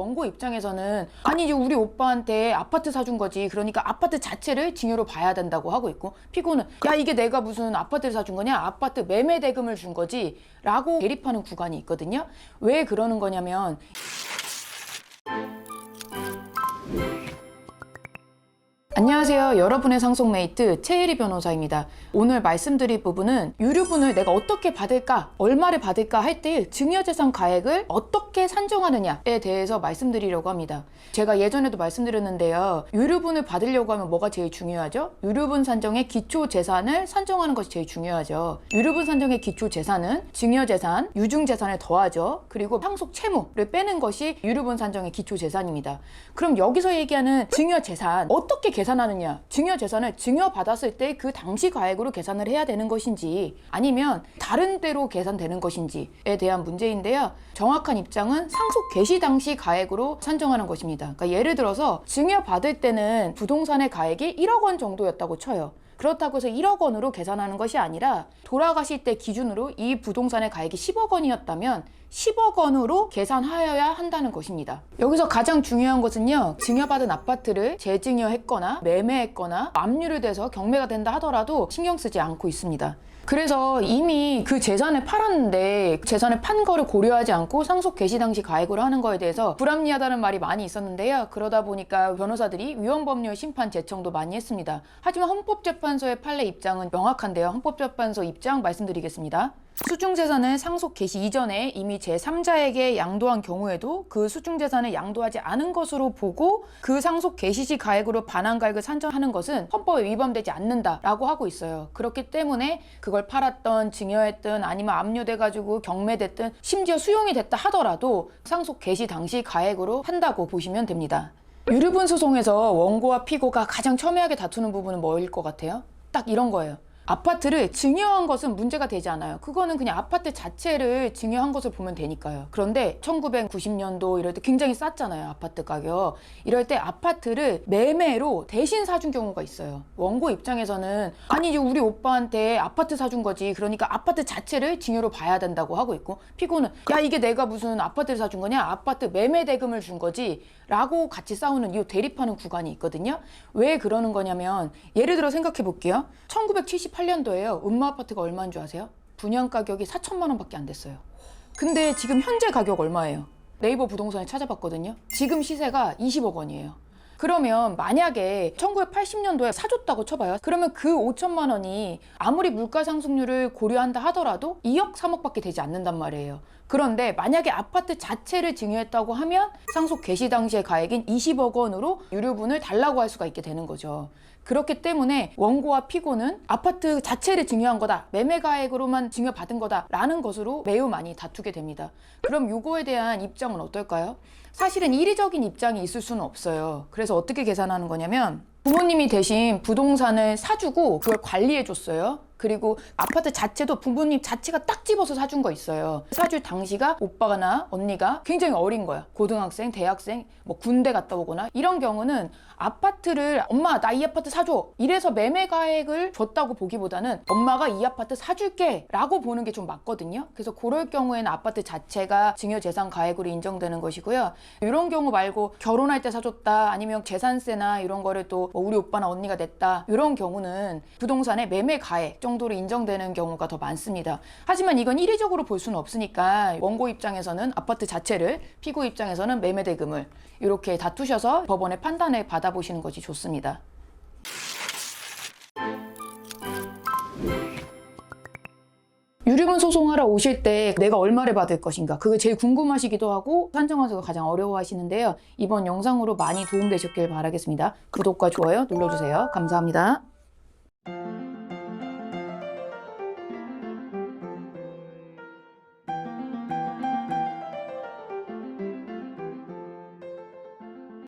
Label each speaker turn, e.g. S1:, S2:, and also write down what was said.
S1: 원고 입장에서는 아니 이제 우리 오빠한테 아파트 사준 거지, 그러니까 아파트 자체를 증여로 봐야 된다고 하고 있고, 피고는 야 이게 내가 무슨 아파트를 사준 거냐, 아파트 매매 대금을 준 거지 라고 대립하는 구간이 있거든요. 왜 그러는 거냐면, 안녕하세요. 여러분의 상속메이트 최혜리 변호사입니다. 오늘 말씀드릴 부분은 유류분을 내가 어떻게 받을까, 얼마를 받을까 할 때 증여재산 가액을 어떻게 산정하느냐에 대해서 말씀드리려고 합니다. 제가 예전에도 말씀드렸는데요. 유류분을 받으려고 하면 뭐가 제일 중요하죠? 유류분 산정의 기초재산을 산정하는 것이 제일 중요하죠. 유류분 산정의 기초재산은 증여재산, 유증재산을 더하죠. 그리고 상속 채무를 빼는 것이 유류분 산정의 기초재산입니다. 그럼 여기서 얘기하는 증여재산 어떻게 계산하느냐, 증여재산을 증여받았을 때 그 당시 가액으로 계산을 해야 되는 것인지 아니면 다른 때로 계산되는 것인지에 대한 문제인데요. 정확한 입장은 상속 개시 당시 가액으로 산정하는 것입니다. 그러니까 예를 들어서 증여받을 때는 부동산의 가액이 1억 원 정도였다고 쳐요. 그렇다고 해서 1억 원으로 계산하는 것이 아니라 돌아가실 때 기준으로 이 부동산의 가액이 10억 원이었다면 10억 원으로 계산하여야 한다는 것입니다. 여기서 가장 중요한 것은요, 증여받은 아파트를 재증여했거나 매매했거나 압류를 돼서 경매가 된다 하더라도 신경 쓰지 않고 있습니다. 그래서 이미 그 재산을 팔았는데 재산을 판 거를 고려하지 않고 상속 개시 당시 가액으로 하는 거에 대해서 불합리하다는 말이 많이 있었는데요. 그러다 보니까 변호사들이 위헌법률 심판 제청도 많이 했습니다. 하지만 헌법재판소의 판례 입장은 명확한데요. 헌법재판소 입장 말씀드리겠습니다. 수중재산을 상속 개시 이전에 이미 제3자에게 양도한 경우에도 그 수중재산을 양도하지 않은 것으로 보고 그 상속 개시 시 가액으로 반환가액을 산정하는 것은 헌법에 위반되지 않는다라고 하고 있어요. 그렇기 때문에 그걸 팔았던 증여했든 아니면 압류돼가지고 경매됐든 심지어 수용이 됐다 하더라도 상속 개시 당시 가액으로 한다고 보시면 됩니다. 유류분 소송에서 원고와 피고가 가장 첨예하게 다투는 부분은 뭐일 것 같아요? 딱 이런 거예요. 아파트를 증여한 것은 문제가 되지 않아요. 그거는 그냥 아파트 자체를 증여한 것을 보면 되니까요. 그런데 1990년도 이럴 때 굉장히 쌌잖아요, 아파트 가격. 이럴 때 아파트를 매매로 대신 사준 경우가 있어요. 원고 입장에서는 아니 이제 우리 오빠한테 아파트 사준 거지, 그러니까 아파트 자체를 증여로 봐야 된다고 하고 있고, 피고는 야 이게 내가 무슨 아파트를 사준 거냐, 아파트 매매 대금을 준 거지 라고 같이 싸우는, 이 대립하는 구간이 있거든요. 왜 그러는 거냐면, 예를 들어 생각해 볼게요. 1978년도에요. 음마아파트가 얼마인 줄 아세요? 분양 가격이 4천만 원밖에 안 됐어요. 근데 지금 현재 가격 얼마예요? 네이버 부동산에 찾아봤거든요. 지금 시세가 20억 원이에요. 그러면 만약에 1980년도에 사줬다고 쳐봐요. 그러면 그 5천만 원이 아무리 물가 상승률을 고려한다 하더라도 2억, 3억밖에 되지 않는단 말이에요. 그런데 만약에 아파트 자체를 증여했다고 하면 상속 개시 당시의 가액인 20억 원으로 유류분을 달라고 할 수가 있게 되는 거죠. 그렇기 때문에 원고와 피고는 아파트 자체를 증여한 거다, 매매 가액으로만 증여받은 거다 라는 것으로 매우 많이 다투게 됩니다. 그럼 요거에 대한 입장은 어떨까요? 사실은 이리적인 입장이 있을 수는 없어요. 그래서 어떻게 계산하는 거냐면, 부모님이 대신 부동산을 사주고 그걸 관리해 줬어요. 그리고 아파트 자체도 부모님 자체가 딱 집어서 사준 거 있어요. 사줄 당시가 오빠나 언니가 굉장히 어린 거야. 고등학생, 대학생, 뭐 군대 갔다 오거나 이런 경우는 아파트를 엄마 나 이 아파트 사줘 이래서 매매 가액을 줬다고 보기보다는 엄마가 이 아파트 사줄게 라고 보는 게 좀 맞거든요. 그래서 그럴 경우에는 아파트 자체가 증여재산 가액으로 인정되는 것이고요. 이런 경우 말고 결혼할 때 사줬다, 아니면 재산세나 이런 거를 또 뭐 우리 오빠나 언니가 냈다, 이런 경우는 부동산의 매매 가액 정도로 인정되는 경우가 더 많습니다. 하지만 이건 이리적으로 볼 수는 없으니까 원고 입장에서는 아파트 자체를, 피고 입장에서는 매매 대금을 이렇게 다투셔서 법원의 판단을 받아보시는 것이 좋습니다. 유류분 소송하러 오실 때 내가 얼마를 받을 것인가, 그게 제일 궁금하시기도 하고 산정하기가 가장 어려워하시는데요. 이번 영상으로 많이 도움되셨길 바라겠습니다. 구독과 좋아요 눌러주세요. 감사합니다.